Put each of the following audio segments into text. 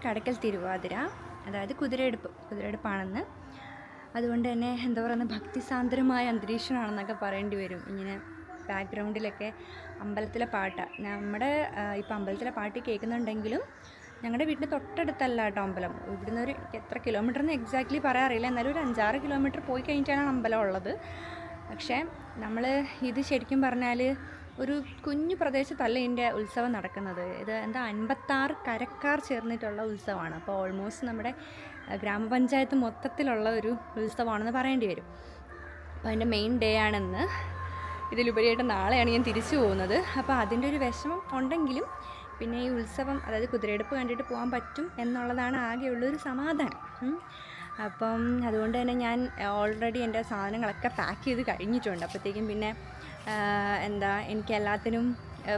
കടയ്ക്കൽ തിരുവാതിര, അതായത് കുതിരയെടുപ്പാണെന്ന്. അതുകൊണ്ട് തന്നെ എന്താ പറയുക, ഭക്തിസാന്ദ്രമായ അന്തരീക്ഷമാണെന്നൊക്കെ പറയേണ്ടി വരും. ഇങ്ങനെ ബാക്ക്ഗ്രൗണ്ടിലൊക്കെ അമ്പലത്തിലെ പാട്ട്, ഇപ്പം അമ്പലത്തിലെ പാട്ട് കേൾക്കുന്നുണ്ടെങ്കിലും ഞങ്ങളുടെ വീടിൻ്റെ തൊട്ടടുത്തല്ല കേട്ടോ അമ്പലം. ഇവിടുന്ന് ഒരു എത്ര കിലോമീറ്ററെന്ന് എക്സാക്ട്ലി പറയാറില്ല, എന്നാലും ഒരു 5-6 കിലോമീറ്റർ പോയി കഴിഞ്ഞിട്ടാണ് അമ്പലം ഉള്ളത്. പക്ഷേ ഇത് ശരിക്കും പറഞ്ഞാൽ ഒരു കുഞ്ഞു പ്രദേശത്തല്ല ഇതിൻ്റെ ഉത്സവം നടക്കുന്നത്. ഇത് 56 കരക്കാർ ചേർന്നിട്ടുള്ള ഉത്സവമാണ്. അപ്പോൾ ഓൾമോസ്റ്റ് നമ്മുടെ ഗ്രാമപഞ്ചായത്ത് മൊത്തത്തിലുള്ള ഒരു ഉത്സവമാണെന്ന് പറയേണ്ടി വരും. അപ്പോൾ അതിൻ്റെ മെയിൻ ഡേ ആണെന്ന്. ഇതിലുപരിയായിട്ട് നാളെയാണ് ഞാൻ തിരിച്ചു പോകുന്നത്. അപ്പോൾ അതിൻ്റെ ഒരു വിഷമം ഉണ്ടെങ്കിലും പിന്നെ ഈ ഉത്സവം, അതായത് കുതിരയെടുപ്പ് കണ്ടിട്ട് പോകാൻ പറ്റും എന്നുള്ളതാണ് ആകെയുള്ളൊരു സമാധാനം. അപ്പം അതുകൊണ്ട് തന്നെ ഞാൻ ഓൾറെഡി എൻ്റെ സാധനങ്ങളൊക്കെ പാക്ക് ചെയ്ത് കഴിഞ്ഞിട്ടുണ്ട്. അപ്പോഴത്തേക്കും പിന്നെ എനിക്ക് എല്ലാത്തിനും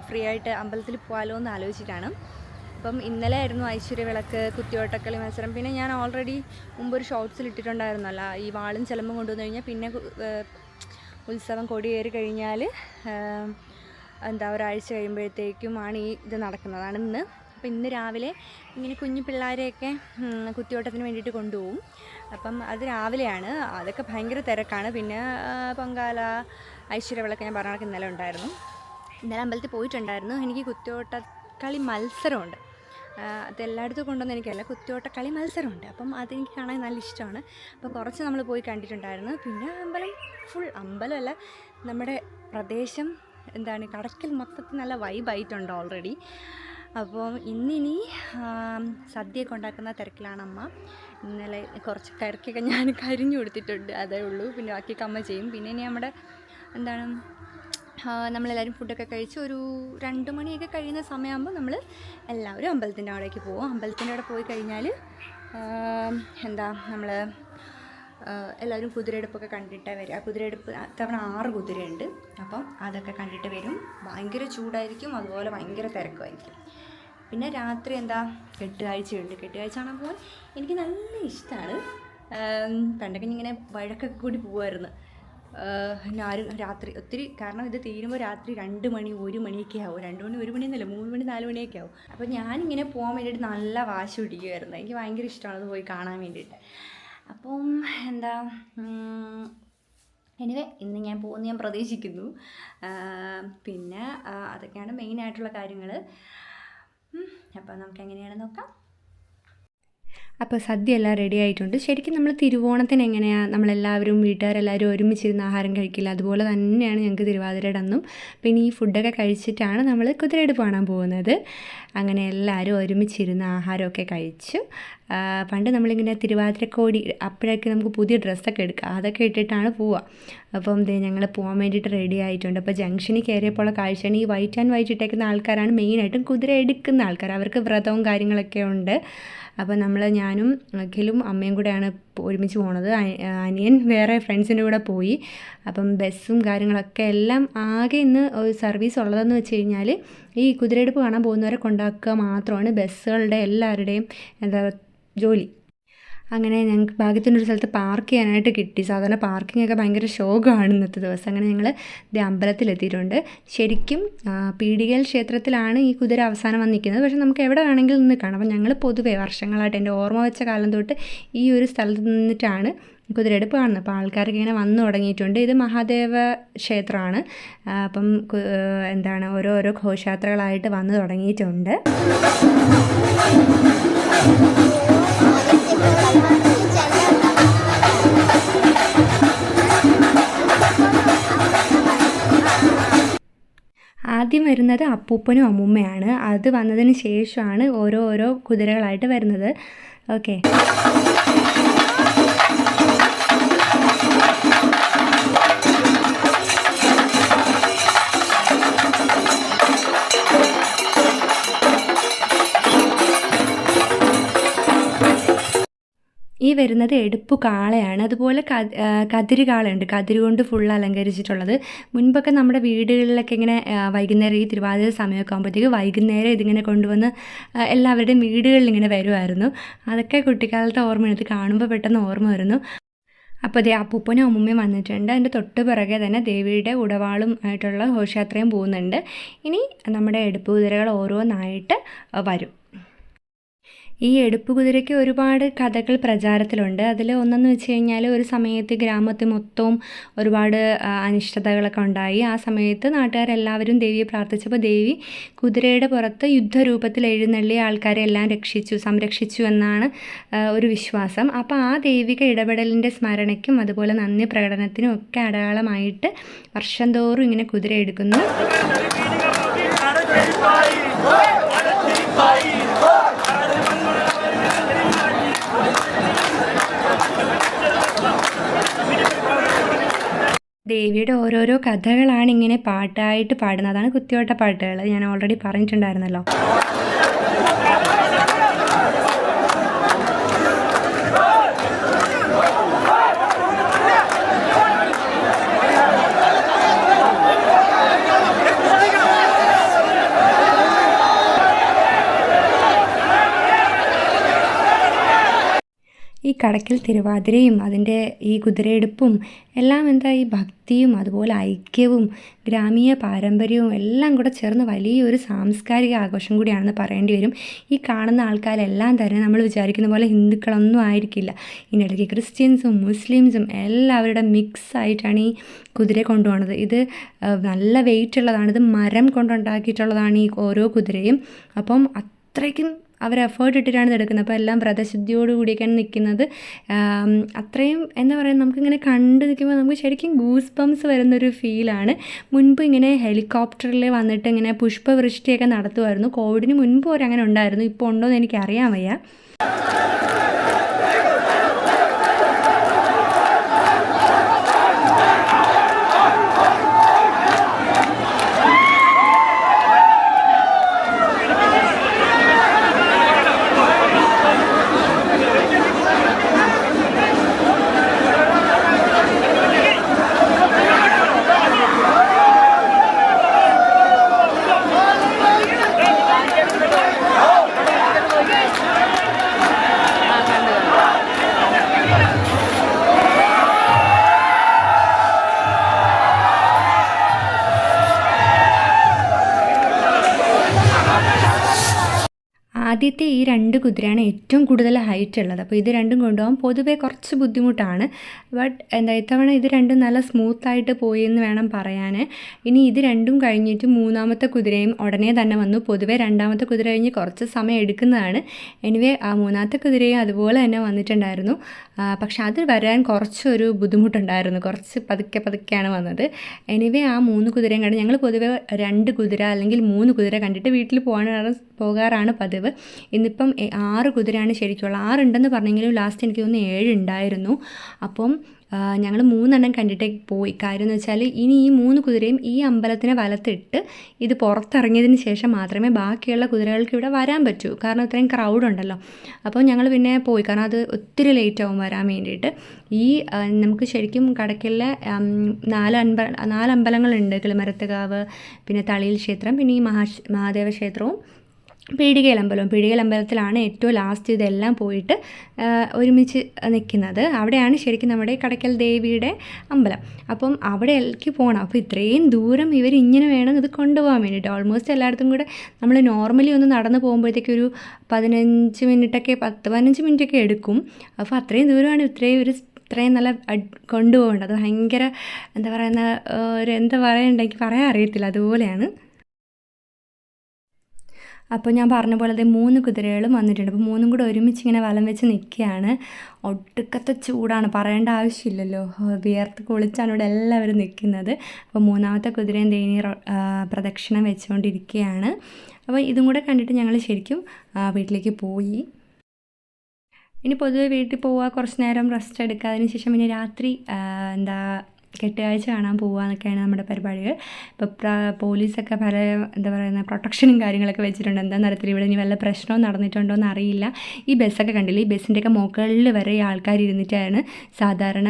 ഫ്രീ ആയിട്ട് അമ്പലത്തിൽ പോകാമല്ലോ എന്ന് ആലോചിച്ചിട്ടാണ്. അപ്പം ഇന്നലെ ആയിരുന്നു ഐശ്വര്യവിളക്ക്, കുത്തിയോട്ടക്കളി മത്സരം. പിന്നെ ഞാൻ ഓൾറെഡി മുമ്പൊരു ഷോർട്സിൽ ഇട്ടിട്ടുണ്ടായിരുന്നല്ലോ, ഈ വാളും ചിലമ്പും കൊണ്ടുവന്നു കഴിഞ്ഞാൽ പിന്നെ ഉത്സവം കൊടിയേറി കഴിഞ്ഞാൽ ഒരാഴ്ച കഴിയുമ്പോഴത്തേക്കുമാണ് ഇത് നടക്കുന്നതാണ് ഇന്ന്. അപ്പോൾ ഇന്ന് രാവിലെ ഇങ്ങനെ കുഞ്ഞു പിള്ളേരെയൊക്കെ കുത്തിയോട്ടത്തിന് വേണ്ടിയിട്ട് കൊണ്ടുപോകും. അപ്പം അത് രാവിലെയാണ്. അതൊക്കെ ഭയങ്കര തിരക്കാണ്. പിന്നെ പൊങ്കാല, ഐശ്വര്യവിളക്ക് ഞാൻ പറഞ്ഞ ഇന്നലെ ഉണ്ടായിരുന്നു. ഇന്നലെ അമ്പലത്തിൽ പോയിട്ടുണ്ടായിരുന്നു. എനിക്ക് കുത്തിയോട്ടക്കളി മത്സരമുണ്ട്. അതെല്ലായിടത്തും കൊണ്ടുവന്ന് എനിക്കല്ല, കുത്തിയോട്ടക്കളി മത്സരമുണ്ട്. അപ്പം അതെനിക്ക് കാണാൻ നല്ല ഇഷ്ടമാണ്. അപ്പോൾ കുറച്ച് നമ്മൾ പോയി കണ്ടിട്ടുണ്ടായിരുന്നു. പിന്നെ അമ്പലമല്ല, നമ്മുടെ പ്രദേശം കടയ്ക്കൽ മൊത്തത്തിൽ നല്ല വൈബായിട്ടുണ്ട് ഓൾറെഡി. അപ്പോൾ ഇന്നിനി സദ്യയൊക്കെ ഉണ്ടാക്കുന്ന തിരക്കിലാണ് അമ്മ. ഇന്നലെ കുറച്ച് കറിക്കൊക്കെ ഞാൻ കരിഞ്ഞു കൊടുത്തിട്ടുണ്ട്, അതേ ഉള്ളൂ. പിന്നെ ബാക്കിയൊക്കെ അമ്മ ചെയ്യും. പിന്നെ ഇനി നമ്മുടെ നമ്മളെല്ലാവരും ഫുഡൊക്കെ കഴിച്ച് ഒരു 2 മണിയൊക്കെ കഴിയുന്ന സമയമാകുമ്പോൾ നമ്മൾ എല്ലാവരും അമ്പലത്തിൻ്റെ അവിടേക്ക് പോകും. അമ്പലത്തിൻ്റെ അവിടെ പോയി കഴിഞ്ഞാൽ നമ്മൾ എല്ലാവരും കുതിരയെടുപ്പൊക്കെ കണ്ടിട്ട് വരിക. കുതിരയെടുപ്പ് തവണ 6 കുതിരയുണ്ട്. അപ്പം അതൊക്കെ കണ്ടിട്ട് വരും. ഭയങ്കര ചൂടായിരിക്കും, അതുപോലെ ഭയങ്കര തിരക്കുമായിരിക്കും. പിന്നെ രാത്രി കെട്ടുകാഴ്ചയുണ്ട്. കെട്ടുകാഴ്ച കാണാൻ പോകാൻ എനിക്ക് നല്ല ഇഷ്ടമാണ്. പണ്ടൊക്കെ ഇങ്ങനെ വഴക്കൊക്കെ കൂടി പോകുമായിരുന്നു. ആരും രാത്രി ഒത്തിരി, കാരണം ഇത് തീരുമ്പോൾ രാത്രി 2 മണി 1 മണിയൊക്കെ ആവും. 2 മണി 1 മണിയൊന്നുമല്ല, 3 മണി 4 മണിയൊക്കെ ആവും. അപ്പോൾ ഞാനിങ്ങനെ പോകാൻ വേണ്ടിയിട്ട് നല്ല വാശി പിടിക്കുമായിരുന്നു. എനിക്ക് ഭയങ്കര ഇഷ്ടമാണ് അത് പോയി കാണാൻ വേണ്ടിയിട്ട്. അപ്പം എനിവേ ഇന്ന് ഞാൻ പോകുമെന്ന് ഞാൻ പ്രതീക്ഷിക്കുന്നു. പിന്നെ അതൊക്കെയാണ് മെയിനായിട്ടുള്ള കാര്യങ്ങൾ. അപ്പോൾ നമുക്ക് എങ്ങനെയാണെന്ന് നോക്കാം. അപ്പോൾ സദ്യ എല്ലാം റെഡി ആയിട്ടുണ്ട്. ശരിക്കും നമ്മൾ തിരുവോണത്തിന് എങ്ങനെയാണ് നമ്മളെല്ലാവരും വീട്ടുകാരെല്ലാവരും ഒരുമിച്ചിരുന്ന് ആഹാരം കഴിക്കില്ല, അതുപോലെ തന്നെയാണ് ഞങ്ങൾക്ക് തിരുവാതിരയുടെ അന്നും. പിന്നെ ഈ ഫുഡൊക്കെ കഴിച്ചിട്ടാണ് നമ്മൾ കുതിരയെടുപ്പ് കാണാൻ പോകുന്നത്. അങ്ങനെ എല്ലാവരും ഒരുമിച്ചിരുന്ന് ആഹാരമൊക്കെ കഴിച്ചു. പണ്ട് നമ്മളിങ്ങനെ തിരുവാതിരക്കോടി, അപ്പോഴൊക്കെ നമുക്ക് പുതിയ ഡ്രസ്സൊക്കെ എടുക്കുക, അതൊക്കെ ഇട്ടിട്ടാണ് പോവുക. അപ്പം ഞങ്ങൾ പോകാൻ വേണ്ടിയിട്ട് റെഡി ആയിട്ടുണ്ട്. അപ്പോൾ ജംഗ്ഷനിൽ കയറിയപ്പോൾ കാഴ്ചയാണ് ഈ വൈറ്റ് ആൻഡ് വൈറ്റ് ഇട്ടേക്കുന്ന ആൾക്കാരാണ് മെയിനായിട്ടും കുതിര എടുക്കുന്ന ആൾക്കാർ. അവർക്ക് വ്രതവും കാര്യങ്ങളൊക്കെ ഉണ്ട്. അപ്പോൾ ഞാനും അഖിലും അമ്മയും കൂടെയാണ് ഒരുമിച്ച് പോണത്. അനിയൻ വേറെ ഫ്രണ്ട്സിൻ്റെ കൂടെ പോയി. അപ്പം ബസ്സും കാര്യങ്ങളൊക്കെ എല്ലാം ആകെ ഇന്ന് സർവീസ് ഉള്ളതെന്ന് വെച്ച് കഴിഞ്ഞാൽ ഈ കുതിരയെടുപ്പ് കാണാൻ പോകുന്നവരെ കൊണ്ടാക്കുക മാത്രമാണ് ബസ്സുകളുടെ എല്ലാവരുടെയും ജോലി. അങ്ങനെ ഞങ്ങൾക്ക് ഭാഗ്യത്തിനൊരു സ്ഥലത്ത് പാർക്ക് ചെയ്യാനായിട്ട് കിട്ടി. സാധാരണ പാർക്കിങ്ങൊക്കെ ഭയങ്കര ശോകമാണ് ഇന്നത്തെ ദിവസം. അങ്ങനെ ഞങ്ങൾ അമ്പലത്തിലെത്തിയിട്ടുണ്ട്. ശരിക്കും പീടികൽ ക്ഷേത്രത്തിലാണ് ഈ കുതിര അവസാനം വന്ന് നിൽക്കുന്നത്. പക്ഷേ നമുക്ക് എവിടെ വേണമെങ്കിലും നിന്ന് കാണാം. അപ്പം ഞങ്ങൾ പൊതുവേ വർഷങ്ങളായിട്ട് എൻ്റെ ഓർമ്മ വെച്ച കാലം തൊട്ട് ഈ ഒരു സ്ഥലത്ത് നിന്നിട്ടാണ് കുതിരയെടുപ്പ് കാണുന്നത്. അപ്പോൾ ആൾക്കാർക്ക് ഇങ്ങനെ വന്നു തുടങ്ങിയിട്ടുണ്ട്. ഇത് മഹാദേവ ക്ഷേത്രമാണ്. അപ്പം ഓരോരോ ഘോഷയാത്രകളായിട്ട് വന്നു തുടങ്ങിയിട്ടുണ്ട്. ആദ്യം വരുന്നത് അപ്പൂപ്പനും അമ്മൂമ്മയാണ്. അത് വന്നതിന് ശേഷമാണ് ഓരോ കുതിരകളായിട്ട് വരുന്നത്. ഓക്കെ, ഈ വരുന്നത് എടുപ്പു കാളയാണ്. അതുപോലെ കതിര് കാളയുണ്ട്, കതിര് കൊണ്ട് ഫുൾ അലങ്കരിച്ചിട്ടുള്ളത്. മുൻപൊക്കെ നമ്മുടെ വീടുകളിലൊക്കെ ഇങ്ങനെ വൈകുന്നേരം ഈ തിരുവാതിര സമയമൊക്കെ ആകുമ്പോഴത്തേക്ക് വൈകുന്നേരം ഇതിങ്ങനെ കൊണ്ടുവന്ന് എല്ലാവരുടെയും വീടുകളിൽ ഇങ്ങനെ വരുമായിരുന്നു. അതൊക്കെ കുട്ടിക്കാലത്തെ ഓർമ്മയാണ്. ഇത് കാണുമ്പോൾ പെട്ടെന്ന് ഓർമ്മ വരുന്നു. അപ്പോൾ അപ്പൂപ്പനും അമ്മൂമ്മയും വന്നിട്ടുണ്ട്. അതിൻ്റെ തൊട്ട് പിറകെ തന്നെ ദേവിയുടെ ഉടവാളും ആയിട്ടുള്ള ഘോഷയാത്രയും പോകുന്നുണ്ട്. ഇനി നമ്മുടെ എടുപ്പ് കുതിരകൾ ഓരോന്നായിട്ട് വരും. ഈ എടുപ്പ് കുതിരയ്ക്ക് ഒരുപാട് കഥകൾ പ്രചാരത്തിലുണ്ട്. അതിൽ ഒന്നെന്ന് വെച്ച് കഴിഞ്ഞാൽ, ഒരു സമയത്ത് ഗ്രാമത്തിൽ മൊത്തവും ഒരുപാട് അനിഷ്ടതകളൊക്കെ ഉണ്ടായി. ആ സമയത്ത് നാട്ടുകാരെല്ലാവരും ദേവിയെ പ്രാർത്ഥിച്ചപ്പോൾ ദേവി കുതിരയുടെ പുറത്ത് യുദ്ധരൂപത്തിൽ എഴുന്നള്ളി ആൾക്കാരെ എല്ലാം സംരക്ഷിച്ചു എന്നാണ് ഒരു വിശ്വാസം. അപ്പോൾ ആ ദൈവിക ഇടപെടലിൻ്റെ സ്മരണയ്ക്കും അതുപോലെ നന്ദി പ്രകടനത്തിനും ഒക്കെ അടയാളമായിട്ട് വർഷം തോറും ഇങ്ങനെ കുതിര എടുക്കുന്നു. ദേവിയുടെ ഓരോരോ കഥകളാണ് ഇങ്ങനെ പാട്ടായിട്ട് പാടുന്നത്. അതാണ് കുത്തിയോട്ട പാട്ടുകൾ. ഞാൻ ഓൾറെഡി പറഞ്ഞിട്ടുണ്ടായിരുന്നല്ലോ. ഈ കടയ്ക്കൽ തിരുവാതിരയും അതിൻ്റെ ഈ കുതിരയെടുപ്പും എല്ലാം ഈ ഭക്തിയും അതുപോലെ ഐക്യവും ഗ്രാമീയ പാരമ്പര്യവും എല്ലാം കൂടെ ചേർന്ന് വലിയൊരു സാംസ്കാരിക ആഘോഷം കൂടിയാണെന്ന് പറയേണ്ടി വരും. ഈ കാണുന്ന ആൾക്കാരെല്ലാം തന്നെ നമ്മൾ വിചാരിക്കുന്ന പോലെ ഹിന്ദുക്കളൊന്നും ആയിരിക്കില്ല. ഇതിനിടയ്ക്ക് ക്രിസ്ത്യൻസും മുസ്ലിംസും എല്ലാവരുടെ മിക്സ് ആയിട്ടാണ് ഈ കുതിരയെ കൊണ്ടുപോകുന്നത്. ഇത് നല്ല വെയിറ്റ് ഉള്ളതാണ്. ഇത് മരം കൊണ്ടുണ്ടാക്കിയിട്ടുള്ളതാണ് ഈ ഓരോ കുതിരയും. അപ്പം അത്രയ്ക്കും അവർ എഫേർട്ട് ഇട്ടിട്ടാണ് എടുക്കുന്നത്. അപ്പോൾ എല്ലാം വ്രതശുദ്ധിയോട് കൂടിയൊക്കെയാണ് നിൽക്കുന്നത്. അത്രയും എന്താ പറയുക, നമുക്കിങ്ങനെ കണ്ടു നിൽക്കുമ്പോൾ നമുക്ക് ശരിക്കും ഗൂസ് ബംസ് വരുന്നൊരു ഫീലാണ്. മുൻപ് ഇങ്ങനെ ഹെലികോപ്റ്ററിൽ വന്നിട്ട് ഇങ്ങനെ പുഷ്പവൃഷ്ടിയൊക്കെ നടത്തുമായിരുന്നു. കോവിഡിന് മുൻപ് അങ്ങനെ ഉണ്ടായിരുന്നു. ഇപ്പോൾ ഉണ്ടോ എന്ന് എനിക്കറിയാൻ വയ്യ. ആദ്യത്തെ ഈ 2 കുതിരയാണ് ഏറ്റവും കൂടുതൽ ഹൈറ്റ് ഉള്ളത്. അപ്പോൾ ഇത് രണ്ടും കൊണ്ടുപോകാൻ പൊതുവേ കുറച്ച് ബുദ്ധിമുട്ടാണ്. ബട്ട് ഇത്തവണ ഇത് രണ്ടും നല്ല സ്മൂത്തായിട്ട് പോയി എന്ന് വേണം പറയാൻ. ഇനി ഇത് രണ്ടും കഴിഞ്ഞിട്ട് 3ാമത്തെ കുതിരയും ഉടനെ തന്നെ വന്നു. പൊതുവേ 2ാമത്തെ കുതിര കഴിഞ്ഞ് കുറച്ച് സമയം എടുക്കുന്നതാണ്. എനിവേ ആ 3ാമത്തെ കുതിരയും അതുപോലെ തന്നെ വന്നിട്ടുണ്ടായിരുന്നു. പക്ഷെ അത് വരാൻ കുറച്ചൊരു ബുദ്ധിമുട്ടുണ്ടായിരുന്നു. കുറച്ച് പതുക്കെയാണ് വന്നത്. എനിവേ ആ 3 കുതിരയും കണ്ട് ഞങ്ങൾ പൊതുവേ 2 കുതിര അല്ലെങ്കിൽ 3 കുതിര കണ്ടിട്ട് വീട്ടിൽ പോകാറാണ് പതിവ്. ഇന്നിപ്പം 6 കുതിരയാണ് ശരിക്കുള്ള. 6 ഉണ്ടെന്ന് പറഞ്ഞെങ്കിലും ലാസ്റ്റ് എനിക്ക് തോന്നുന്നു 7 ഉണ്ടായിരുന്നു. അപ്പം ഞങ്ങൾ 3 എണ്ണം കണ്ടിട്ടേ പോയി. കാര്യം എന്ന് വെച്ചാൽ ഇനി ഈ 3 കുതിരയും ഈ അമ്പലത്തിനെ വലത്തിട്ട് ഇത് പുറത്തിറങ്ങിയതിന് ശേഷം മാത്രമേ ബാക്കിയുള്ള കുതിരകൾക്ക് ഇവിടെ വരാൻ പറ്റൂ. കാരണം ഇത്രയും ക്രൗഡ് ഉണ്ടല്ലോ. അപ്പോൾ ഞങ്ങൾ പിന്നെ പോയി. കാരണം അത് ഒത്തിരി ലേറ്റ് ആവും വരാൻ വേണ്ടിയിട്ട്. ഈ നമുക്ക് ശരിക്കും കടയ്ക്കലിലെ 4 അമ്പലങ്ങളുണ്ട്. കിളിമരത്തുകാവ്, പിന്നെ തളിയിൽ ക്ഷേത്രം, പിന്നെ ഈ മഹാദേവ ക്ഷേത്രവും പീടികയിലമ്പലത്തിലാണ് ഏറ്റവും ലാസ്റ്റ് ഇതെല്ലാം പോയിട്ട് ഒരുമിച്ച് നിൽക്കുന്നത്. അവിടെയാണ് ശരിക്കും നമ്മുടെ കടയ്ക്കൽ ദേവിയുടെ അമ്പലം. അപ്പം അവിടേക്ക് പോകണം. അപ്പോൾ ഇത്രയും ദൂരം ഇവർ ഇങ്ങനെ വേണം ഇത് കൊണ്ടുപോകാൻ വേണ്ടിയിട്ട്. ഓൾമോസ്റ്റ് എല്ലായിടത്തും കൂടെ നമ്മൾ നോർമലി ഒന്ന് നടന്ന് പോകുമ്പോഴത്തേക്ക് ഒരു 15 മിനിറ്റൊക്കെ എടുക്കും. അപ്പോൾ അത്രയും ദൂരമാണ് ഇത്രയും നല്ല കൊണ്ടുപോകേണ്ടത്. അത് ഭയങ്കര എന്താ പറയണ്ടെങ്കിൽ പറയാൻ അറിയത്തില്ല, അതുപോലെയാണ്. അപ്പോൾ ഞാൻ പറഞ്ഞ പോലെ 3 കുതിരകളും വന്നിട്ടുണ്ട്. അപ്പോൾ 3 കൂടെ ഒരുമിച്ച് ഇങ്ങനെ വലം വെച്ച് നിൽക്കുകയാണ്. ഒടുക്കത്തെ ചൂടാണ്, പറയേണ്ട ആവശ്യമില്ലല്ലോ. വിയർത്ത് കുളിച്ചാണ് ഇവിടെ എല്ലാവരും നിൽക്കുന്നത്. അപ്പോൾ 3ാമത്തെ കുതിരയും ദേവി പ്രദക്ഷിണം വെച്ചുകൊണ്ടിരിക്കുകയാണ്. അപ്പോൾ ഇതും കൂടെ കണ്ടിട്ട് ഞങ്ങൾ ശരിക്കും വീട്ടിലേക്ക് പോയി. ഇനി പൊതുവെ വീട്ടിൽ പോവുക, കുറച്ച് നേരം റെസ്റ്റ് എടുക്കുക. അതിന് ശേഷം പിന്നെ രാത്രി കെട്ടുകാഴ്ച കാണാൻ പോകുക എന്നൊക്കെയാണ് നമ്മുടെ പരിപാടികൾ. ഇപ്പോൾ പോലീസൊക്കെ പല പ്രൊട്ടക്ഷനും കാര്യങ്ങളൊക്കെ വെച്ചിട്ടുണ്ട്. എന്താ തരത്തിൽ ഇവിടെ ഇനി വല്ല പ്രശ്നവും നടന്നിട്ടുണ്ടോ എന്ന് അറിയില്ല. ഈ ബസ്സൊക്കെ കണ്ടില്ലേ, ഈ ബസ്സിൻ്റെയൊക്കെ മുകളിൽ വരെ ആൾക്കാർ ഇരുന്നിട്ടാണ് സാധാരണ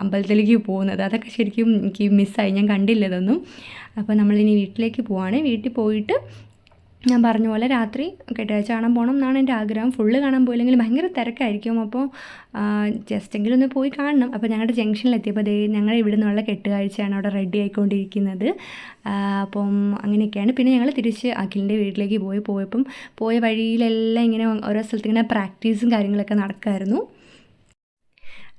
അമ്പലത്തിലേക്ക് പോകുന്നത്. അതൊക്കെ ശരിക്കും എനിക്ക് മിസ്സായി, ഞാൻ കണ്ടില്ല ഇതൊന്നും. അപ്പോൾ നമ്മളിനി വീട്ടിലേക്ക് പോവാണ്. വീട്ടിൽ പോയിട്ട് ഞാൻ പറഞ്ഞ പോലെ രാത്രി കെട്ടുകാഴ്ച കാണാൻ പോകണം എന്നാണ് എൻ്റെ ആഗ്രഹം. ഫുള്ള് കാണാൻ പോയില്ലെങ്കിൽ ഭയങ്കര തിരക്കായിരിക്കും. അപ്പോൾ ജസ്റ്റെങ്കിലും ഒന്ന് പോയി കാണണം. അപ്പോൾ ഞങ്ങളുടെ ജംഗ്ഷനിലെത്തിയപ്പോൾ ഞങ്ങൾ ഇവിടെ നിന്നുള്ള കെട്ടുകാഴ്ചയാണ് അവിടെ റെഡി ആയിക്കൊണ്ടിരിക്കുന്നത്. അപ്പം അങ്ങനെയൊക്കെയാണ്. പിന്നെ ഞങ്ങൾ തിരിച്ച് അഖിലിൻ്റെ വീട്ടിലേക്ക് പോയപ്പം പോയ വഴിയിലെല്ലാം ഇങ്ങനെ ഓരോ സ്ഥലത്ത് ഇങ്ങനെ പ്രാക്ടീസും കാര്യങ്ങളൊക്കെ നടക്കുമായിരുന്നു.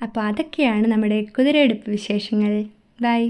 അപ്പോൾ അതൊക്കെയാണ് നമ്മുടെ കുതിരയെടുപ്പ് വിശേഷങ്ങൾ. ബൈ.